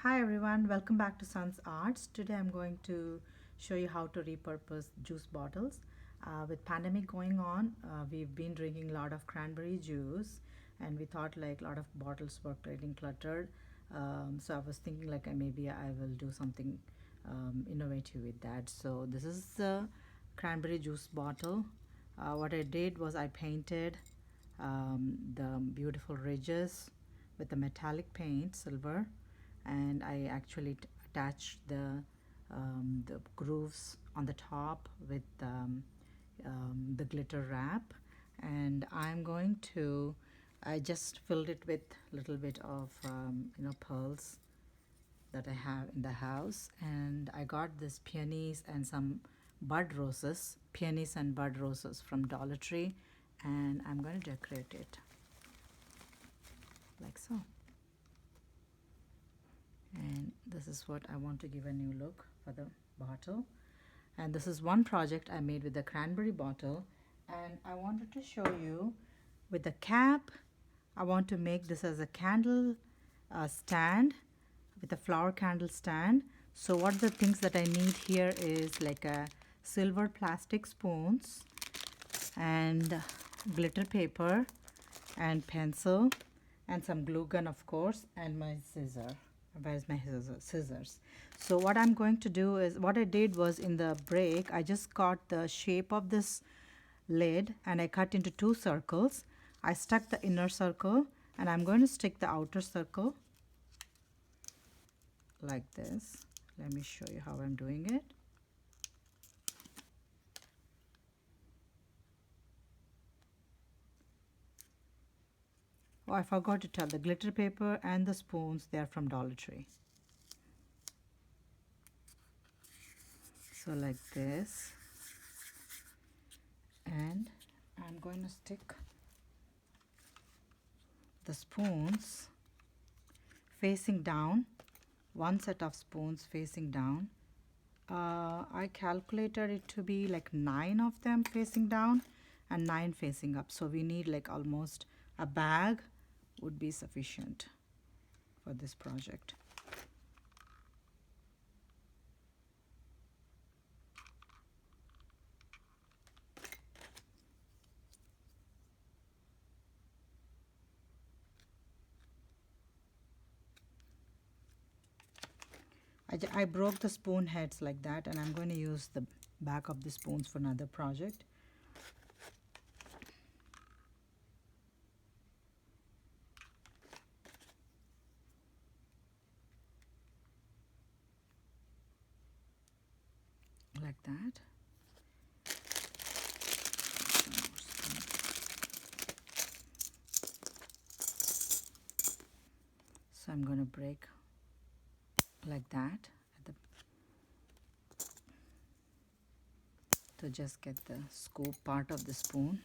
Hi everyone, welcome back to Sun's Arts. Today I'm going to show you how to repurpose juice bottles. With pandemic going on, we've been drinking a lot of cranberry juice and we thought like a lot of bottles were getting cluttered. So I was thinking like maybe I will do something innovative with that. So this is the cranberry juice bottle. What I did was I painted the beautiful ridges with the metallic paint, silver, and I actually attached the grooves on the top with the glitter wrap, and I just filled it with a little bit of pearls that I have in the house, and I got this peonies and some peonies and bud roses from Dollar Tree, and I'm going to decorate it like so. And this is what I want to give a new look for the bottle. And this is one project I made with the cranberry bottle, and I wanted to show you with the cap. I want to make this as a candle stand, with a flower candle stand. So what the things that I need here is like a silver plastic spoons and glitter paper and pencil and some glue gun, of course, and my scissor. Where's my scissors? So what I'm going to do is, what I did was in the break, I just got the shape of this lid and I cut into 2 circles. I stuck the inner circle and I'm going to stick the outer circle like this. Let me show you how I'm doing it. Oh, I forgot to tell, the glitter paper and the spoons, they are from Dollar Tree. So like this, and I'm going to stick the spoons facing down, one set of spoons facing down. I calculated it to be like 9 of them facing down and 9 facing up. So we need like almost a bag would be sufficient for this project. I broke the spoon heads like that, and I'm going to use the back of the spoons for another project. Like that. So I'm going to break like that to just get the scoop part of the spoon.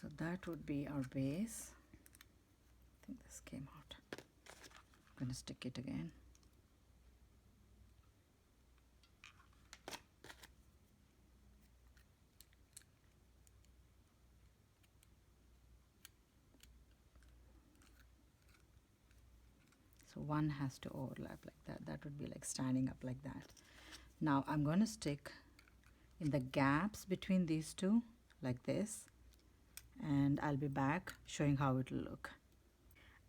So that would be our base. I think this came out. I'm going to stick it again. So one has to overlap like that. That would be like standing up like that. Now I'm going to stick in the gaps between these two like this, and I'll be back showing how it will look.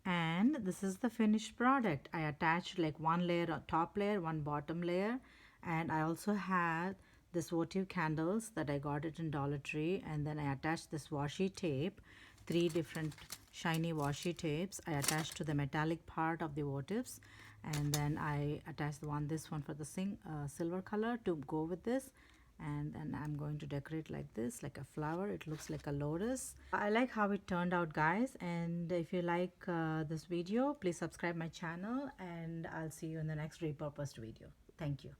And this is the finished product. I attached like one layer, a top layer, one bottom layer, and I also had this votive candles that I got it in Dollar Tree, and then I attached this washi tape, 3 different shiny washi tapes I attached to the metallic part of the votives, and then I attached this one for the silver color to go with this, and then I'm going to decorate like this, like a flower. It looks like a lotus. I like how it turned out, guys, and if you like this video, please subscribe my channel, and I'll see you in the next repurposed video. Thank you.